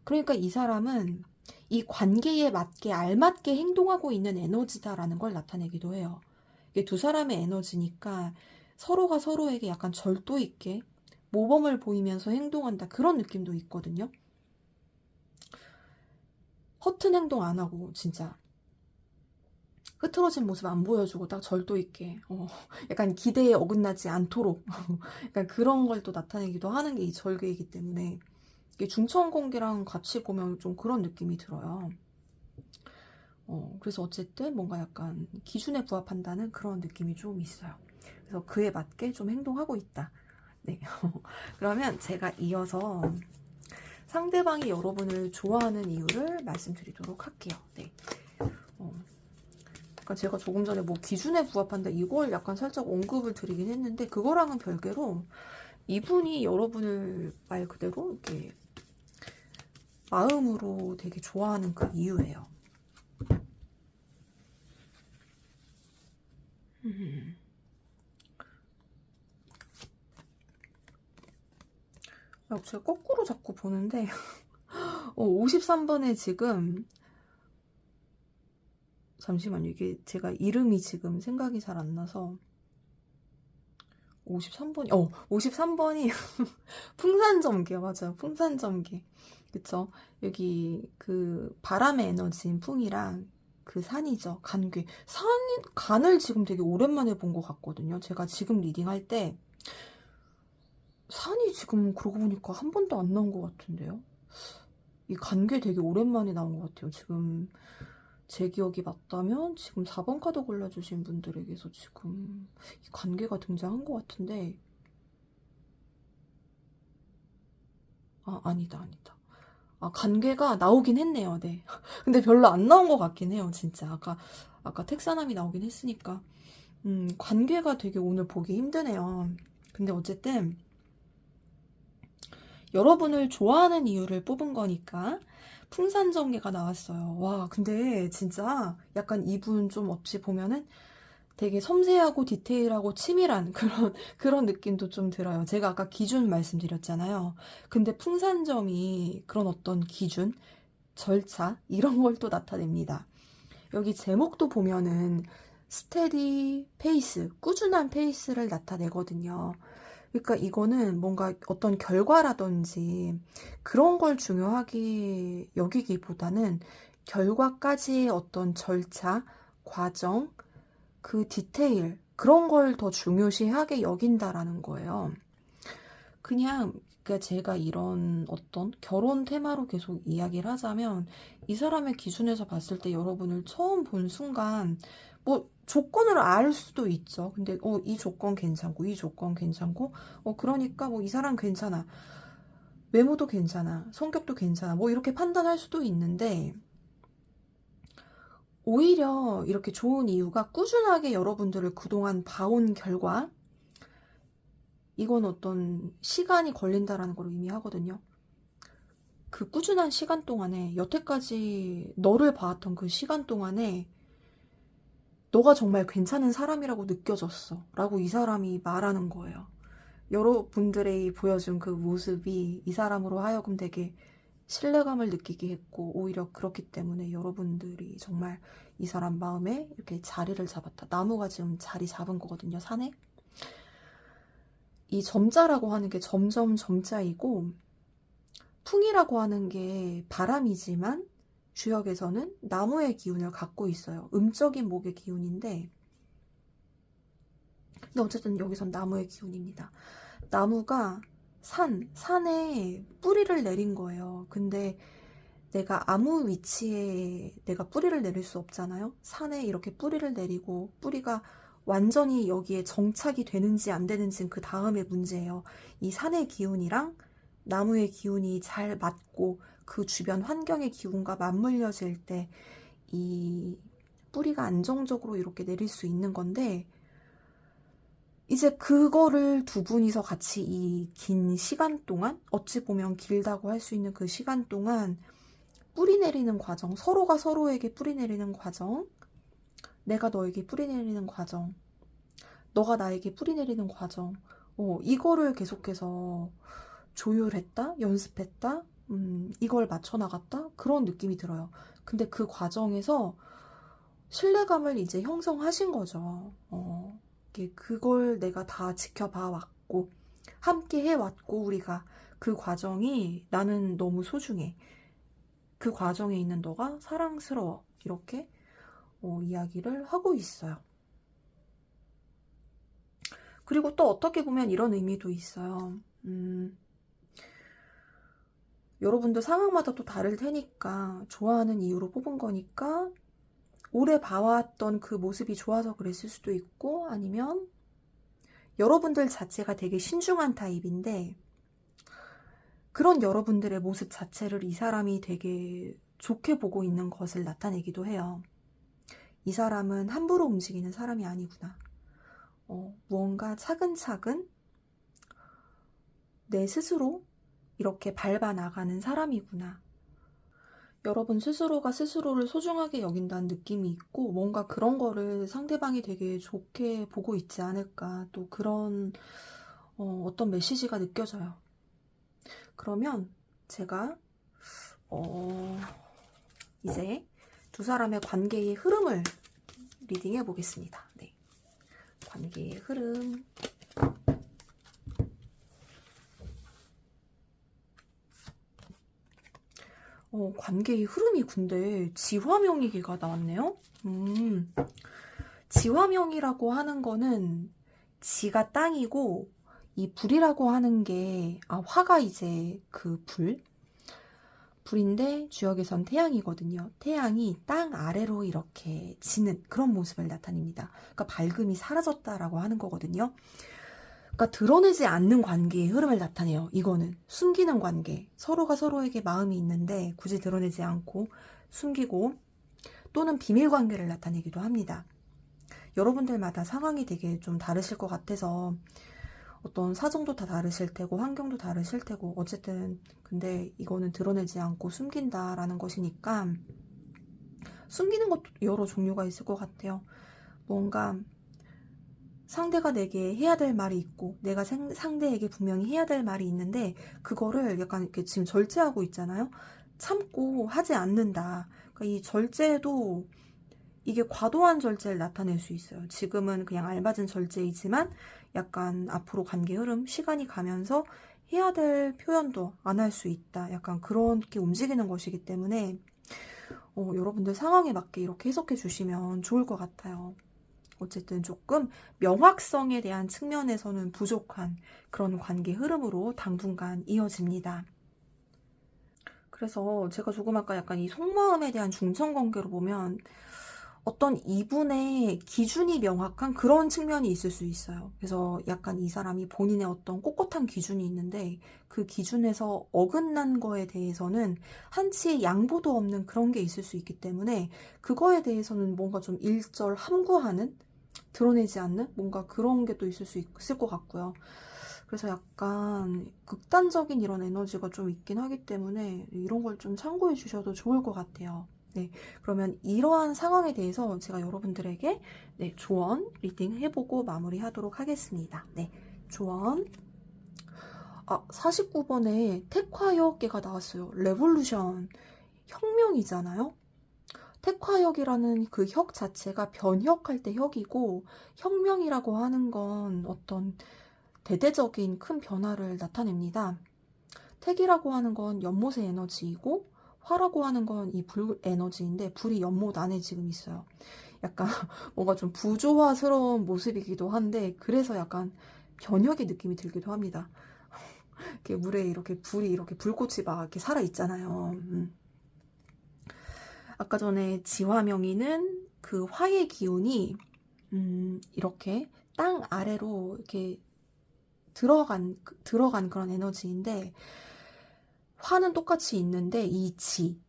그러니까 이 사람은 이 관계에 맞게 알맞게 행동하고 있는 에너지다라는 걸 나타내기도 해요. 이게 두 사람의 에너지니까 서로가 서로에게 약간 절도 있게 모범을 보이면서 행동한다, 그런 느낌도 있거든요. 허튼 행동 안 하고 진짜 흐트러진 모습 안 보여주고 딱 절도 있게, 약간 기대에 어긋나지 않도록 약간 그런 걸 또 나타내기도 하는 게 이 절개이기 때문에, 이게 중천관계랑 같이 보면 좀 그런 느낌이 들어요. 그래서 어쨌든 뭔가 약간 기준에 부합한다는 그런 느낌이 좀 있어요. 그래서 그에 맞게 좀 행동하고 있다. 네. 그러면 제가 이어서 상대방이 여러분을 좋아하는 이유를 말씀드리도록 할게요. 네. 그러니까 제가 조금 전에 뭐 기준에 부합한다 이걸 약간 살짝 언급을 드리긴 했는데 그거랑은 별개로 이분이 여러분을 말 그대로 이렇게 마음으로 되게 좋아하는 그 이유예요. 제가 거꾸로 자꾸 보는데 53번에 지금 잠시만요. 이게 제가 이름이 지금 생각이 잘 안 나서 53번이 풍산점개 맞아요. 풍산점개. 그쵸? 여기 그 바람의 에너지인 풍이랑 그 산이죠. 간괴. 간을 지금 되게 오랜만에 본 것 같거든요. 제가 지금 리딩할 때 산이 지금 그러고 보니까 한 번도 안 나온 것 같은데요. 이 간괴 되게 오랜만에 나온 것 같아요. 지금 제 기억이 맞다면 지금 4번 카드 골라주신 분들에게서 지금 이 관계가 등장한 것 같은데 아니다. 관계가 나오긴 했네요. 네. 근데 별로 안 나온 것 같긴 해요. 진짜 아까 택사남이 나오긴 했으니까 관계가 되게 오늘 보기 힘드네요. 근데 어쨌든 여러분을 좋아하는 이유를 뽑은 거니까 풍산정리가 나왔어요. 와, 근데 진짜 약간 이분 좀 어찌 보면은 되게 섬세하고 디테일하고 치밀한 그런 느낌도 좀 들어요. 제가 아까 기준 말씀드렸잖아요. 근데 풍산점이 그런 어떤 기준, 절차 이런 걸 또 나타냅니다. 여기 제목도 보면은 스테디 페이스, 꾸준한 페이스를 나타내거든요. 그러니까 이거는 뭔가 어떤 결과라든지 그런 걸 중요하게 여기기보다는 결과까지의 어떤 절차, 과정, 그 디테일, 그런 걸 더 중요시하게 여긴다라는 거예요. 그냥 그러니까 제가 이런 어떤 결혼 테마로 계속 이야기를 하자면 이 사람의 기준에서 봤을 때 여러분을 처음 본 순간 뭐 조건을 알 수도 있죠. 근데 이 조건 괜찮고 이 조건 괜찮고 그러니까 뭐 이 사람 괜찮아. 외모도 괜찮아. 성격도 괜찮아. 뭐 이렇게 판단할 수도 있는데 오히려 이렇게 좋은 이유가 꾸준하게 여러분들을 그동안 봐온 결과 이건 어떤 시간이 걸린다라는 걸 의미하거든요. 그 꾸준한 시간 동안에 여태까지 너를 봐왔던 그 시간 동안에 너가 정말 괜찮은 사람이라고 느껴졌어 라고 이 사람이 말하는 거예요. 여러분들이 보여준 그 모습이 이 사람으로 하여금 되게 신뢰감을 느끼게 했고 오히려 그렇기 때문에 여러분들이 정말 이 사람 마음에 이렇게 자리를 잡았다. 나무가 지금 자리 잡은 거거든요. 산에. 이 점자라고 하는 게 점점 점자이고 풍이라고 하는 게 바람이지만 주역에서는 나무의 기운을 갖고 있어요. 음적인 목의 기운인데 근데 어쨌든 여기선 나무의 기운입니다. 나무가 산에 뿌리를 내린 거예요. 근데 내가 아무 위치에 내가 뿌리를 내릴 수 없잖아요. 산에 이렇게 뿌리를 내리고 뿌리가 완전히 여기에 정착이 되는지 안 되는지는 그 다음의 문제예요. 이 산의 기운이랑 나무의 기운이 잘 맞고 그 주변 환경의 기운과 맞물려질 때 이 뿌리가 안정적으로 이렇게 내릴 수 있는 건데 이제 그거를 두 분이서 같이 이 긴 시간 동안 어찌 보면 길다고 할 수 있는 그 시간 동안 뿌리 내리는 과정, 서로가 서로에게 뿌리 내리는 과정, 내가 너에게 뿌리 내리는 과정, 너가 나에게 뿌리 내리는 과정, 이거를 계속해서 조율했다, 연습했다, 이걸 맞춰나갔다 그런 느낌이 들어요. 근데 그 과정에서 신뢰감을 이제 형성하신 거죠. 그걸 내가 다 지켜봐 왔고 함께 해왔고 우리가 그 과정이 나는 너무 소중해. 그 과정에 있는 너가 사랑스러워. 이렇게 이야기를 하고 있어요. 그리고 또 어떻게 보면 이런 의미도 있어요. 여러분들 상황마다 또 다를 테니까 좋아하는 이유로 뽑은 거니까 오래 봐왔던 그 모습이 좋아서 그랬을 수도 있고, 아니면 여러분들 자체가 되게 신중한 타입인데 그런 여러분들의 모습 자체를 이 사람이 되게 좋게 보고 있는 것을 나타내기도 해요. 이 사람은 함부로 움직이는 사람이 아니구나. 무언가 차근차근 내 스스로 이렇게 밟아 나가는 사람이구나. 여러분 스스로가 스스로를 소중하게 여긴다는 느낌이 있고 뭔가 그런 거를 상대방이 되게 좋게 보고 있지 않을까. 또 그런 어떤 메시지가 느껴져요. 그러면 제가 이제 두 사람의 관계의 흐름을 리딩해 보겠습니다. 네. 관계의 흐름. 관계의 흐름이 근데 지화명이기가 나왔네요. 지화명이라고 하는 거는 지가 땅이고 이 불이라고 하는 게 화가 이제 그 불인데 주역에선 태양이거든요. 태양이 땅 아래로 이렇게 지는 그런 모습을 나타냅니다. 그러니까 밝음이 사라졌다라고 하는 거거든요. 그러니까 드러내지 않는 관계의 흐름을 나타내요. 이거는 숨기는 관계. 서로가 서로에게 마음이 있는데 굳이 드러내지 않고 숨기고 또는 비밀 관계를 나타내기도 합니다. 여러분들마다 상황이 되게 좀 다르실 것 같아서 어떤 사정도 다 다르실 테고 환경도 다르실 테고 어쨌든 근데 이거는 드러내지 않고 숨긴다라는 것이니까 숨기는 것도 여러 종류가 있을 것 같아요. 뭔가 상대가 내게 해야 될 말이 있고 내가 상대에게 분명히 해야 될 말이 있는데 그거를 약간 이렇게 지금 절제하고 있잖아요. 참고 하지 않는다. 그러니까 이 절제도 이게 과도한 절제를 나타낼 수 있어요. 지금은 그냥 알맞은 절제이지만 약간 앞으로 관계 흐름, 시간이 가면서 해야 될 표현도 안 할 수 있다. 약간 그렇게 움직이는 것이기 때문에 여러분들 상황에 맞게 이렇게 해석해 주시면 좋을 것 같아요. 어쨌든 조금 명확성에 대한 측면에서는 부족한 그런 관계 흐름으로 당분간 이어집니다. 그래서 제가 조금 아까 약간 이 속마음에 대한 중천관계로 보면 어떤 이분의 기준이 명확한 그런 측면이 있을 수 있어요. 그래서 약간 이 사람이 본인의 어떤 꼿꼿한 기준이 있는데 그 기준에서 어긋난 거에 대해서는 한치의 양보도 없는 그런 게 있을 수 있기 때문에 그거에 대해서는 뭔가 좀 일절 함구하는 드러내지 않는 뭔가 그런 게 또 있을 수 있을 것 같고요. 그래서 약간 극단적인 이런 에너지가 좀 있긴 하기 때문에 이런 걸 좀 참고해 주셔도 좋을 것 같아요. 네, 그러면 이러한 상황에 대해서 제가 여러분들에게 조언 리딩 해보고 마무리하도록 하겠습니다. 네, 조언. 49번에 택화역계가 나왔어요. 레볼루션, 혁명이잖아요. 택화역이라는 그 혁 자체가 변혁할 때 혁이고 혁명이라고 하는 건 어떤 대대적인 큰 변화를 나타냅니다. 택이라고 하는 건 연못의 에너지이고 화라고 하는 건 이 불 에너지인데 불이 연못 안에 지금 있어요. 약간 뭔가 좀 부조화스러운 모습이기도 한데 그래서 약간 변혁의 느낌이 들기도 합니다. 이렇게 물에 이렇게 불이 이렇게 불꽃이 막 이렇게 살아 있잖아요. 아까 전에 지화명이는 그 화의 기운이 이렇게 땅 아래로 이렇게 들어간 그런 에너지인데 화는 똑같이 있는데 이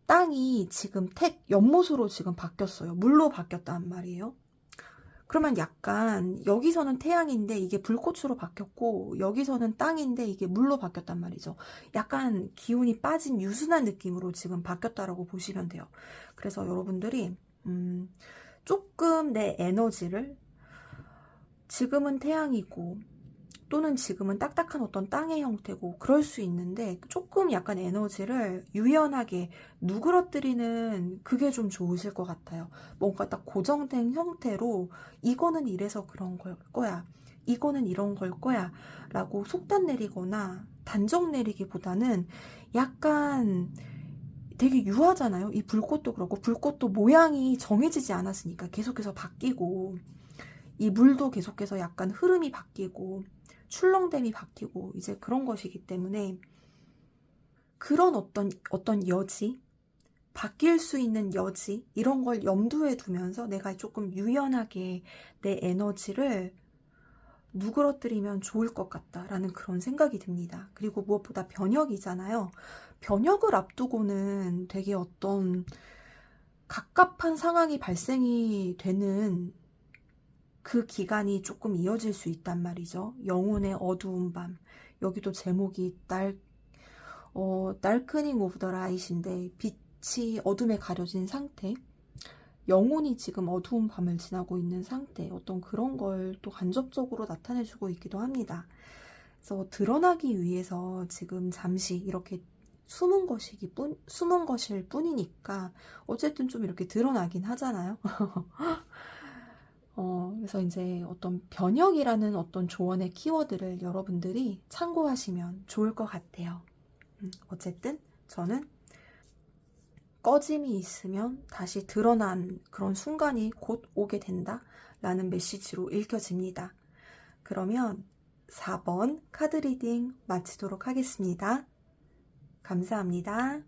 땅이 지금 연못으로 지금 바뀌었어요. 물로 바뀌었단 말이에요. 그러면 약간 여기서는 태양인데 이게 불꽃으로 바뀌었고 여기서는 땅인데 이게 물로 바뀌었단 말이죠. 약간 기운이 빠진 유순한 느낌으로 지금 바뀌었다라고 보시면 돼요. 그래서 여러분들이 조금 내 에너지를 지금은 태양이고 또는 지금은 딱딱한 어떤 땅의 형태고 그럴 수 있는데 조금 약간 에너지를 유연하게 누그러뜨리는 그게 좀 좋으실 것 같아요. 뭔가 딱 고정된 형태로 이거는 이래서 그런 걸 거야. 이거는 이런 걸 거야. 라고 속단 내리거나 단정 내리기보다는 약간 되게 유하잖아요. 이 불꽃도 그렇고 불꽃도 모양이 정해지지 않았으니까 계속해서 바뀌고 이 물도 계속해서 약간 흐름이 바뀌고 출렁댐이 바뀌고 이제 그런 것이기 때문에 그런 어떤 여지 바뀔 수 있는 여지, 이런 걸 염두에 두면서 내가 조금 유연하게 내 에너지를 누그러뜨리면 좋을 것 같다라는 그런 생각이 듭니다. 그리고 무엇보다 변혁이잖아요. 변혁을 앞두고는 되게 어떤 갑갑한 상황이 발생이 되는 그 기간이 조금 이어질 수 있단 말이죠. 영혼의 어두운 밤. 여기도 제목이 달크닝 오브 더 라이트인데, 빛이 어둠에 가려진 상태. 영혼이 지금 어두운 밤을 지나고 있는 상태, 어떤 그런 걸 또 간접적으로 나타내주고 있기도 합니다. 그래서 드러나기 위해서 지금 잠시 이렇게 숨은 것일 뿐이니까 어쨌든 좀 이렇게 드러나긴 하잖아요. 그래서 이제 어떤 변혁이라는 어떤 조언의 키워드를 여러분들이 참고하시면 좋을 것 같아요. 어쨌든 저는 꺼짐이 있으면 다시 드러난 그런 순간이 곧 오게 된다 라는 메시지로 읽혀집니다. 그러면 4번 카드 리딩 마치도록 하겠습니다. 감사합니다.